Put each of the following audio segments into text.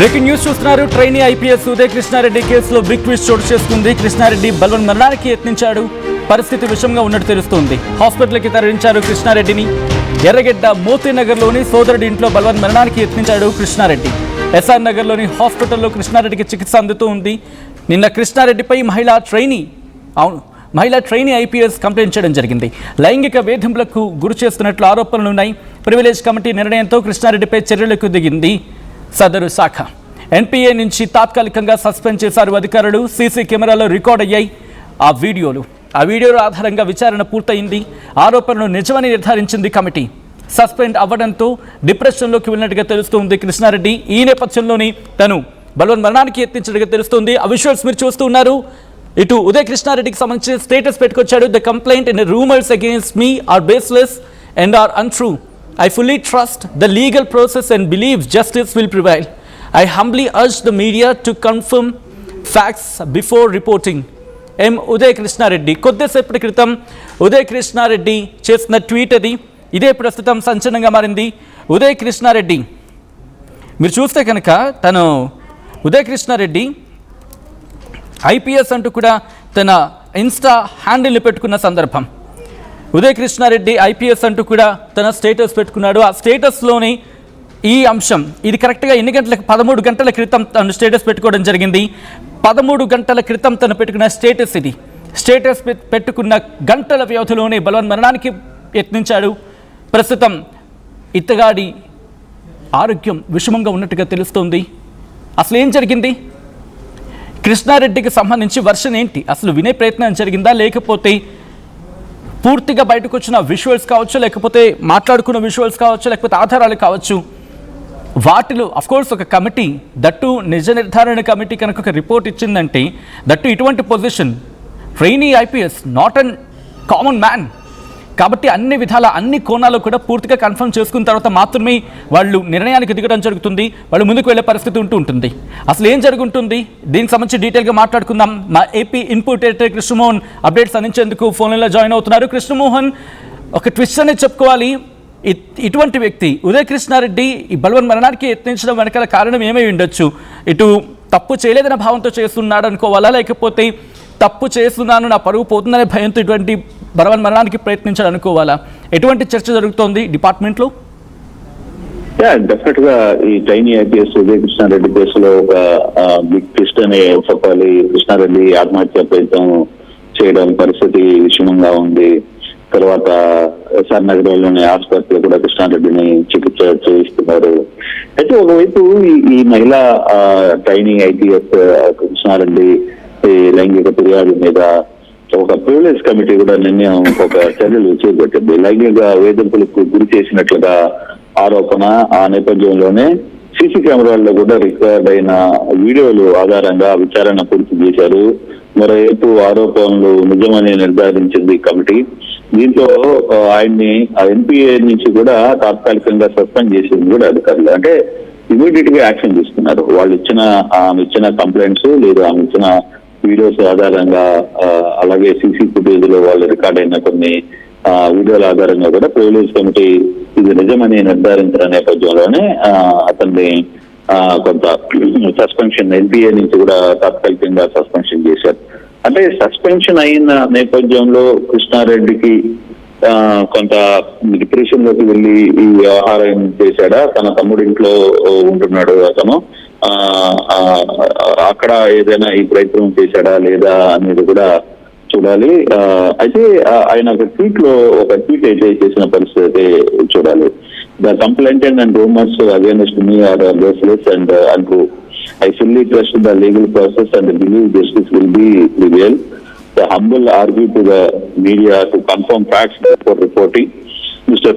Breaking news చూస్తున్నారు. Trainee IPS Uday Krishna Reddy కేసులో big twist చోటు చేసుకుంది. కృష్ణారెడ్డి బలవన్ మరణానికి యత్నించాడు. పరిస్థితి విషమంగా ఉన్నట్టు తెలుస్తోంది. హాస్పిటల్కి తరలించారు కృష్ణారెడ్డిని. ఎర్రగడ్డ మోతీనగర్లోని సోదరుడి ఇంట్లో బలవన్ మరణానికి యత్నించాడు కృష్ణారెడ్డి. ఎస్ఆర్ నగర్లోని హాస్పిటల్లో కృష్ణారెడ్డికి చికిత్స అందుతూ ఉంది. నిన్న కృష్ణారెడ్డిపై మహిళా ట్రైనీ ఐపీఎస్ కంప్లైంట్ చేయడం జరిగింది. లైంగిక వేధింపులకు గురి చేస్తున్నట్లు ఆరోపణలున్నాయి. ప్రివిలేజ్ కమిటీ నిర్ణయంతో కృష్ణారెడ్డిపై చర్యలకు దిగింది సదరు శాఖ. ఎన్పీఏ నుంచి తాత్కాలికంగా సస్పెండ్ చేశారు అధికారులు. సీసీ కెమెరాలో రికార్డ్ అయ్యాయి ఆ వీడియోల ఆధారంగా విచారణ పూర్తయింది. ఆరోపణలు నిజమని నిర్ధారించింది కమిటీ. సస్పెండ్ అవ్వడంతో డిప్రెషన్లోకి వెళ్ళినట్టుగా తెలుస్తుంది కృష్ణారెడ్డి. ఈ నేపథ్యంలోని తను బలవన్ మరణానికి యత్నించినట్టుగా తెలుస్తుంది. ఆ విజువల్స్ మీరు చూస్తూ ఉన్నారు. ఇటు ఉదయ్ కృష్ణారెడ్డికి సంబంధించి స్టేటస్ పెట్టుకొచ్చాడు. The complaint and rumours against me are baseless and are untrue. I fully trust the legal process and believe justice will prevail. I humbly urge the media to confirm facts before reporting. Uday Krishna Reddy కొద్దిసేపటి క్రితం ఉదయ్ కృష్ణారెడ్డి చేసిన tweet అది. ఇదే ప్రస్తుతం సంచలనంగా మారింది. ఉదయ్ కృష్ణారెడ్డి మీరు చూస్తే కనుక తను ఉదయ్ కృష్ణారెడ్డి ఐపీఎస్ అంటూ కూడా తన ఇన్స్టా హ్యాండిల్ని పెట్టుకున్న సందర్భం. ఉదయ్ కృష్ణారెడ్డి ఐపీఎస్ అంటూ కూడా తన స్టేటస్ పెట్టుకున్నాడు. ఆ స్టేటస్లోని ఈ అంశం ఇది కరెక్ట్గా 13 గంటల క్రితం తను స్టేటస్ పెట్టుకోవడం జరిగింది. 13 గంటల క్రితం తను పెట్టుకున్న స్టేటస్ ఇది. స్టేటస్ పెట్టుకున్న గంటల వ్యవధిలోనే బలవన్ మరణానికి యత్నించాడు. ప్రస్తుతం ఇతగాడి ఆరోగ్యం విషమంగా ఉన్నట్టుగా తెలుస్తోంది. అసలు ఏం జరిగింది? కృష్ణారెడ్డికి సంబంధించి వర్షన్ ఏంటి? అసలు వినే ప్రయత్నం జరిగిందా, లేకపోతే పూర్తిగా బయటకు వచ్చిన విజువల్స్ కావచ్చు, లేకపోతే మాట్లాడుకున్న విజువల్స్ కావచ్చు, లేకపోతే ఆధారాలు కావచ్చు, వాటిలో అఫ్కోర్స్ ఒక కమిటీ దట్టు నిజ నిర్ధారణ కమిటీ కనుక ఒక రిపోర్ట్ ఇచ్చిందంటే దట్టు ఇటువంటి position trainee IPS not an common man కాబట్టి అన్ని విధాల అన్ని కోణాలు కూడా పూర్తిగా కన్ఫర్మ్ చేసుకున్న తర్వాత మాత్రమే వాళ్ళు నిర్ణయానికి దిగడం జరుగుతుంది. వాళ్ళు ముందుకు వెళ్ళే పరిస్థితి ఉంటుంది. అసలు ఏం జరుగుతుంది దీనికి సంబంధించి డీటెయిల్గా మాట్లాడుకుందాం. మా AP input editor Krishnamohan updates అందించేందుకు ఫోన్లో జాయిన్ అవుతున్నారు. కృష్ణమోహన్, ఒక ట్విస్ట్ అనేది చెప్పుకోవాలి. ఇటువంటి వ్యక్తి ఉదయ్ కృష్ణారెడ్డి ఈ బలవన్ మరణానికి యత్నించడం వెనకాల కారణం ఏమై ఉండొచ్చు? ఇటు తప్పు చేయలేదన్న భావంతో చేస్తున్నాడు అనుకోవాలా, లేకపోతే తప్పు చేస్తున్నాను నా పరువు పోతుందనే భయంతో ఇటువంటి బలవన్ మరణానికి ప్రయత్నించాడు అనుకోవాలా? ఎటువంటి చర్చ జరుగుతోంది డిపార్ట్మెంట్లో? డెఫినెట్ గా ఈ ట్రైనీ ఐపీఎస్ ఉదయ్ కృష్ణారెడ్డి కేసులో ఒక బిగ్ ట్విస్ట్ అనే చెప్పాలి. కృష్ణారెడ్డి ఆత్మహత్య ప్రయత్నం చేయడం పరిస్థితి విషమంగా ఉంది. తర్వాత ఎస్ఆర్ నగర్లోని ఆసుపత్రిలో కూడా కృష్ణారెడ్డిని చికిత్స చేయిస్తున్నారు. అయితే ఒకవైపు ఈ మహిళా ట్రైనీ ఐపీఎస్ కృష్ణారెడ్డి లైంగిక ఫిర్యాదు మీద ఒక ప్రివిలేజ్ కమిటీ కూడా నిర్ణయం ఒక చర్యలు చేపట్టింది. లైంగిక వేధింపులకు గురి చేసినట్లుగా ఆరోపణ. ఆ నేపథ్యంలోనే సీసీ కెమెరాల్లో కూడా రికార్డ్ అయిన వీడియోలు ఆధారంగా విచారణ పూర్తి చేశారు. మరోవైపు ఆరోపణలు నిజమని నిర్ధారించింది కమిటీ. దీంతో ఆయన్ని ఎన్పీఏ నుంచి కూడా తాత్కాలికంగా సస్పెండ్ చేసింది కూడా అధికారులు. అంటే ఇమీడియట్ గా యాక్షన్ తీసుకున్నారు. వాళ్ళు ఆమె ఇచ్చిన కంప్లైంట్స్ లేదా ఆమె ఇచ్చిన వీడియోస్ ఆధారంగా, అలాగే సీసీ ఫుటేజ్ లో వాళ్ళు రికార్డ్ అయిన కొన్ని వీడియోల ఆధారంగా కూడా ప్రివిలేజ్ కమిటీ ఇది నిజమని నిర్ధారించిన నేపథ్యంలోనే అతన్ని కొంత సస్పెన్షన్ ఎన్పీఏ నుంచి కూడా తాత్కాలికంగా సస్పెన్షన్ చేశారు. అంటే సస్పెన్షన్ అయిన నేపథ్యంలో కృష్ణారెడ్డికి కొంత డిప్రెషన్ లోకి వెళ్ళి ఈ వ్యవహారం చేశాడా, తన తమ్ముడింట్లో ఉంటున్నాడు అతను, అక్కడ ఏదైనా ఈ ప్రయత్నం చేశాడా లేదా అనేది కూడా చూడాలి. అయితే ఆయన ఒక ట్వీట్ అయితే చేసిన పరిస్థితి అయితే చూడాలి. The complaint and rumours against me are baseless and untrue. I fully trust the legal process and believe justice will be prevail. The humble argue to the media to confirm facts before reporting. Mr.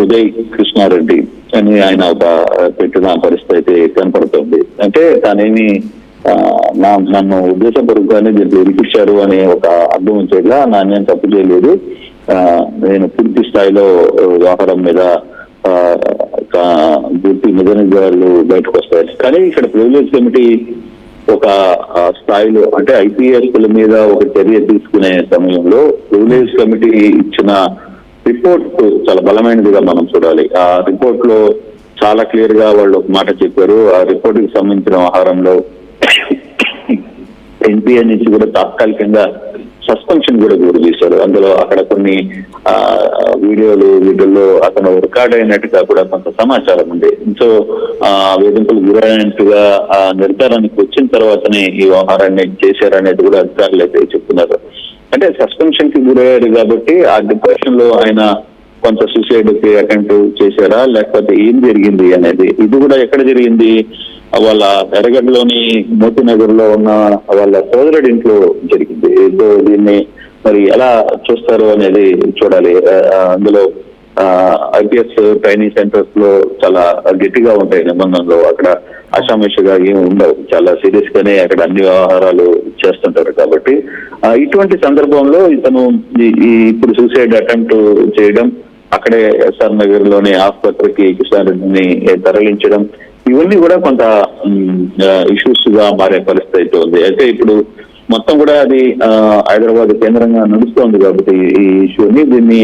Uday Krishna Reddy అని ఆయన ఒక పెట్టిన పరిస్థితి అయితే కనపడుతుంది. అంటే తానేమి నన్ను ఉద్దేశపూర్వకంగానే దీంట్లో ఇరికిచ్చారు అనే ఒక అర్థం వచ్చేలా నేను తప్పు చేయలేదు, నేను పూర్తి స్థాయిలో వ్యవహారం మీద పూర్తి నిజ నిజాలు బయటకు వస్తాయి. కానీ ఇక్కడ ప్రివిలేజ్ కమిటీ ఒక స్థాయిలో అంటే ఐపీఎస్ల మీద ఒక చర్య తీసుకునే సమయంలో ప్రివిలేజ్ కమిటీ ఇచ్చిన రిపోర్ట్ చాలా బలమైనదిగా మనం చూడాలి. ఆ రిపోర్ట్ లో చాలా క్లియర్ గా వాళ్ళు ఒక మాట చెప్పారు. ఆ రిపోర్ట్ కి సంబంధించిన ఆహారంలో ఎన్పిఏ నుంచి కూడా తాత్కాలికంగా సస్పెన్షన్ కూడా గురి చేశారు. అందులో అక్కడ కొన్ని వీడియోలు వీటిల్లో అతను రికార్డ్ అయినట్టుగా కూడా కొంత సమాచారం ఉంది. సో వేధింపులు గురైనట్టుగా నిర్ధారణకు వచ్చిన తర్వాతనే ఈ వ్యవహారాన్ని చేశారనేది కూడా అధికారులు అయితే చెప్తున్నారు. అంటే సస్పెన్షన్ కి గురయ్యారు కాబట్టి ఆ డిప్రెషన్ లో ఆయన కొంత సూసైడ్ కి అటెంప్ట్ చేశారా, లేకపోతే ఏం జరిగింది అనేది. ఇది కూడా ఎక్కడ జరిగింది, వాళ్ళ ఎర్రగడ్డలోని మోతీనగర్ లో ఉన్న వాళ్ళ సోదరుడి ఇంట్లో జరిగింది. దీన్ని మరి ఎలా చూస్తారు అనేది చూడాలి. అందులో ఐపీఎస్ ట్రైనింగ్ సెంటర్స్ లో చాలా గట్టిగా ఉంటాయి నిబంధనలు. అక్కడ ఆషామాషిగా ఏమి ఉండవు, చాలా సీరియస్ గానే అక్కడ అన్ని వ్యవహారాలు చేస్తుంటారు. కాబట్టి ఇటువంటి సందర్భంలో ఇతను ఇప్పుడు సూసైడ్ అటెంప్ట్ చేయడం, అక్కడే ఎస్ఆర్ నగర్ లోని ఆసుపత్రికి కృష్ణారెడ్డిని తరలించడం, ఇవన్నీ కూడా కొంత ఇష్యూస్ గా మారే పరిస్థితి అయితే ఉంది. అయితే ఇప్పుడు మొత్తం కూడా అది హైదరాబాద్ కేంద్రంగా నడుస్తోంది కాబట్టి ఈ ఇష్యూని దీన్ని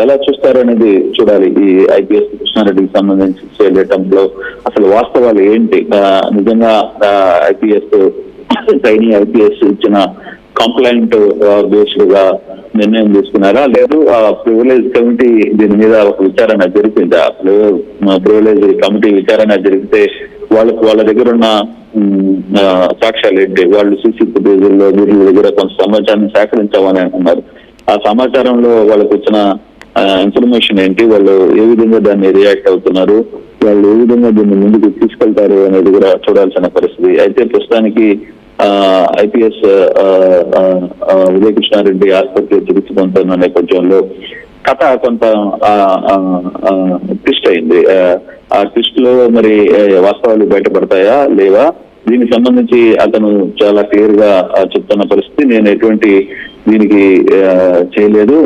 ఎలా చూస్తారు అనేది చూడాలి. ఈ ఐపీఎస్ కృష్ణారెడ్డికి సంబంధించి చేయటంలో అసలు వాస్తవాలు ఏంటి, నిజంగా ఐపీఎస్ ట్రైనింగ్ ఐపీఎస్ ఇచ్చిన కంప్లైంట్ బేస్డ్ గా నిర్ణయం తీసుకున్నారా, లేదు ప్రివిలేజ్ కమిటీ దీని మీద ఒక విచారణ జరిపిందా? ప్రివిలేజ్ కమిటీ విచారణ జరిగితే వాళ్ళ దగ్గర ఉన్న సాక్ష్యాలు ఏంటి, వాళ్ళు సీసీ ఫుటేజీల్లో వీళ్ళ దగ్గర కొంత సమాచారాన్ని సేకరించామని అంటున్నారు. ఆ సమాచారంలో వాళ్ళకు వచ్చిన ఇన్ఫర్మేషన్ ఏంటి, వాళ్ళు ఏ విధంగా దాన్ని రియాక్ట్ అవుతున్నారు, వాళ్ళు ఏ విధంగా దీన్ని ముందుకు తీసుకెళ్తారు అనేది కూడా చూడాల్సిన పరిస్థితి. అయితే ప్రస్తుతానికి ఐపీఎస్ ఉదయ కృష్ణారెడ్డి ఆసుపత్రి చికిత్స పొందుతున్న నేపథ్యంలో కథ కొంత ట్విస్ట్ అయింది. ఆ ట్విస్ట్ లో మరి వాస్తవాలు బయటపడతాయా లేవా, దీనికి సంబంధించి అతను చాలా క్లియర్ గా చెప్తున్న పరిస్థితి, నేను ఎటువంటి దీనికి చేయలేదు,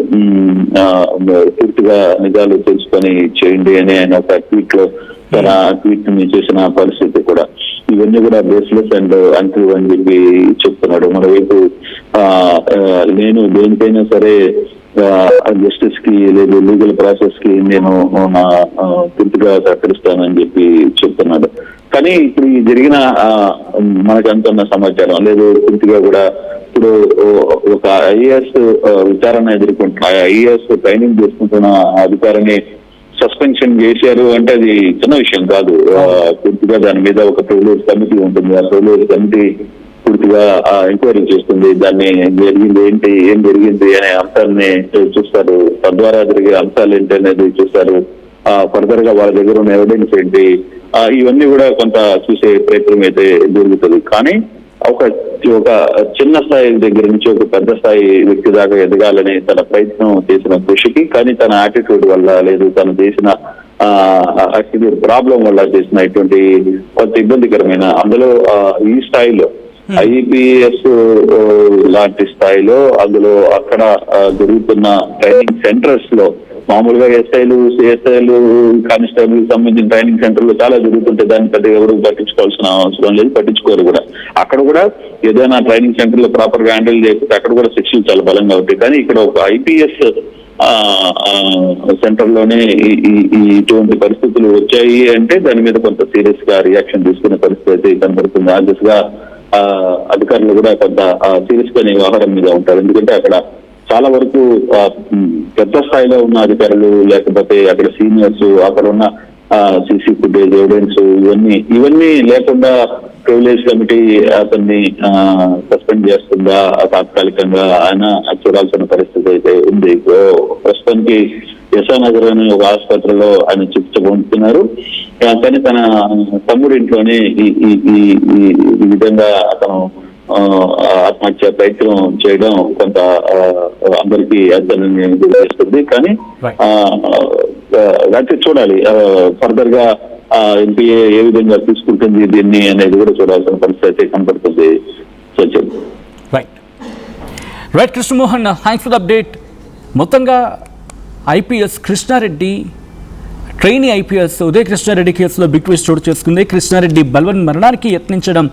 పూర్తిగా నిజాలు తెలుసుకొని చేయండి అని ఆయన ఒక ట్వీట్ లో తన ట్వీట్ ని చేసిన పరిస్థితి కూడా. ఇవన్నీ కూడా బేస్లెస్ అండ్ అంటూ అని చెప్పి చెప్తున్నాడు. మరోవైపు నేను దేనికైనా సరే జస్టిస్ కి లేదు లీగల్ ప్రాసెస్ కి నేను పూర్తిగా సహకరిస్తానని చెప్పి చెప్తున్నాడు. కానీ ఇప్పుడు ఈ జరిగిన మనకు అంటున్న సమాచారం లేదు, పూర్తిగా కూడా ఇప్పుడు ఒక ఐఏఎస్ విచారణ ఎదుర్కొంటున్న ఐఏఎస్ ట్రైనింగ్ చేసుకుంటున్న అధికారిని సస్పెన్షన్ చేశారు అంటే అది చిన్న విషయం కాదు. పూర్తిగా దాని మీద ఒక ప్రివిలేజ్ కమిటీ ఉంటుంది. ఆ ప్రివిలేజ్ కమిటీ పూర్తిగా ఎంక్వైరీ చేస్తుంది. దాన్ని జరిగింది ఏంటి, ఏం జరిగింది అనే అంశాలని చూస్తారు. తద్వారా జరిగే అంశాలు ఏంటి అనేది చూస్తారు. ఫర్దర్ గా వాళ్ళ దగ్గర ఉన్న ఎవిడెన్స్ ఏంటి, ఇవన్నీ కూడా కొంత చూసే ప్రయత్నం అయితే జరుగుతుంది. కానీ ఒక చిన్న స్థాయి దగ్గర నుంచి ఒక పెద్ద స్థాయి వ్యక్తి దాకా ఎదగాలని తన ప్రయత్నం చేసిన కృషికి, కానీ తన యాటిట్యూడ్ వల్ల లేదు తను చేసిన ప్రాబ్లం వల్ల చేసిన ఇటువంటి కొంత ఇబ్బందికరమైన అందులో ఈ స్థాయిలో ఐపీఎస్ లాంటి స్థాయిలో అందులో అక్కడ జరుగుతున్న ట్రైనింగ్ సెంటర్స్ లో మామూలుగా ఎస్ఐలు సిఎస్ఐలు కానిస్టేబుల్ సంబంధించిన ట్రైనింగ్ సెంటర్లు చాలా జరుగుతుంటే దాన్ని పెద్దగా ఎవరు పట్టించుకోవాల్సిన అవసరం లేదు, పట్టించుకోరు కూడా. అక్కడ కూడా ఏదైనా ట్రైనింగ్ సెంటర్ లో ప్రాపర్ గా హ్యాండిల్ చేయకపోతే అక్కడ కూడా శిక్షలు చాలా బలంగా ఉంటాయి. కానీ ఇక్కడ ఒక ఐపీఎస్ సెంటర్ లోనే ఇటువంటి పరిస్థితులు వచ్చాయి అంటే దాని మీద కొంత సీరియస్ గా రియాక్షన్ తీసుకునే పరిస్థితి అయితే కనబడుతుంది. ఆ దిశగా అధికారులు కూడా కొంత సీరియస్ గా వ్యవహారం మీద ఉంటారు. ఎందుకంటే అక్కడ చాలా వరకు పెద్ద స్థాయిలో ఉన్న అధికారులు లేకపోతే అక్కడ సీనియర్స్, అక్కడ ఉన్న సీసీ ఫుటేజ్ ఎవిడెన్స్ ఇవన్నీ లేకుండా ప్రివిలేజ్ కమిటీ అతన్ని సస్పెండ్ చేస్తుందా తాత్కాలికంగా ఆయన చూడాల్సిన పరిస్థితి అయితే ఉంది. ప్రస్తుతానికి యశానగర్ అనే ఒక ఆసుపత్రిలో ఆయన చికిత్స పొందుతున్నారు. కానీ తన తమ్ముడి ఇంట్లోనే ఈ విధంగా అతను ఆత్మహత్య ప్రయత్నం చేయడం కొంత అందరికీ అర్థాన్ని చేస్తుంది. కానీ అయితే చూడాలి ఫర్దర్ గా ఎన్పిఏ ఏ విధంగా తీసుకుంటుంది దీన్ని అనేది కూడా చూడాల్సిన పరిస్థితి అయితే కనపడుతుంది. సత్యం. Right Krishnamohan, thanks for the update. మొత్తంగా IPS Krishna Reddy trainee IPS Udaya Krishna Reddy కేసులో బిగ్ ట్విస్ట్ చోటు చేసుకుంది. కృష్ణారెడ్డి బల్వన్ మరణానికి యత్నించడం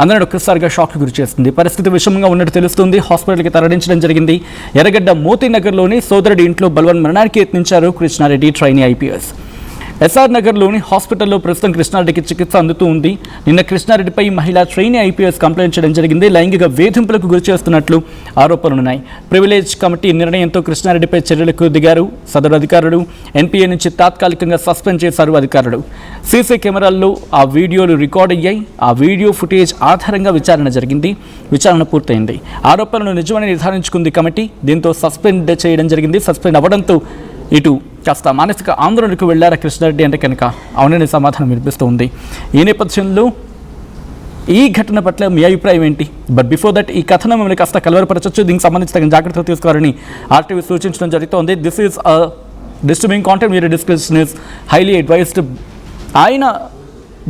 అందరిని ఒక్కసారిగా షాక్కి గురి చేస్తుంది. పరిస్థితి విషమంగా ఉన్నట్టు తెలుస్తుంది. హాస్పిటల్కి తరలించడం జరిగింది. ఎర్రగడ్డ మోతీనగర్లోని సోదరుడి ఇంట్లో బల్వన్ మరణానికి యత్నించారు కృష్ణారెడ్డి ట్రైనీ ఐపీఎస్. ఎస్ఆర్ నగర్లోని హాస్పిటల్లో ప్రస్తుతం కృష్ణారెడ్డికి చికిత్స అందుతూ ఉంది. నిన్న కృష్ణారెడ్డిపై మహిళా ట్రైనీ ఐపీఎస్ కంప్లైంట్ చేయడం జరిగింది. లైంగిక వేధింపులకు గురి చేస్తున్నట్లు ఆరోపణలున్నాయి. ప్రివిలేజ్ కమిటీ నిర్ణయంతో కృష్ణారెడ్డిపై చర్యలకు దిగారు సదరు అధికారులు. ఎన్పీఏ నుంచి తాత్కాలికంగా సస్పెండ్ చేశారు అధికారులు. సీసీ కెమెరాల్లో ఆ వీడియోలు రికార్డ్ అయ్యాయి. ఆ వీడియో ఫుటేజ్ ఆధారంగా విచారణ జరిగింది. విచారణ పూర్తయింది. ఆరోపణలు నిజమని నిర్ధారించుకుంది కమిటీ. దీంతో సస్పెండ్ చేయడం జరిగింది. సస్పెండ్ అవ్వడంతో ఇటు కాస్త మానసిక ఆందోళనకు వెళ్లారా కృష్ణారెడ్డి అంటే కనుక అవుననే సమాధానం వినిపిస్తూ ఉంది. ఈ నేపథ్యంలో ఈ ఘటన పట్ల మీ అభిప్రాయం ఏంటి? బట్ బిఫోర్ దట్ ఈ కథనం మిమ్మల్ని కాస్త కలవరపరచవచ్చు. దీనికి సంబంధించి తగిన జాగ్రత్తలు తీసుకోవాలని ఆర్టీవీ సూచించడం జరుగుతోంది. This is disturbing content. మీరు డిస్కషన్ ఇస్ హైలీ అడ్వైజ్డ్. ఆయన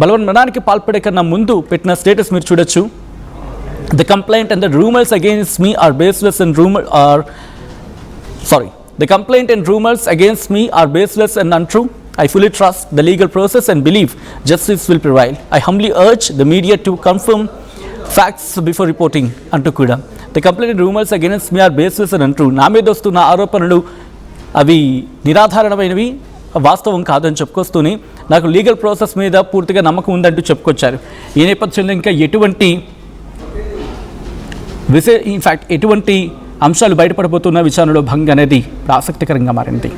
బలవన్మరణానికి పాల్పడే కన్నా ముందు పెట్టిన స్టేటస్ మీరు చూడొచ్చు. The complaint and the rumors against me are baseless and the complaint and rumors against me are baseless and untrue. I fully trust the legal process and believe justice will prevail. I humbly urge the media to confirm facts before reporting. అంటూ కూడా the complaint and rumors against me are baseless and untrue. నా మీద వస్తున్న ఆరోపణలు అవి నిరాధారణమైనవి, వాస్తవం కాదని చెప్పుకొస్తూనే నాకు లీగల్ ప్రాసెస్ మీద పూర్తిగా నమ్మకం ఉందంటూ చెప్పుకొచ్చారు. ఈ నేపథ్యంలో ఇంకా ఎటువంటి అంశాలు బయటపడబోతున్న విచారణలో భంగం అనేది ఆసక్తికరంగా మారింది.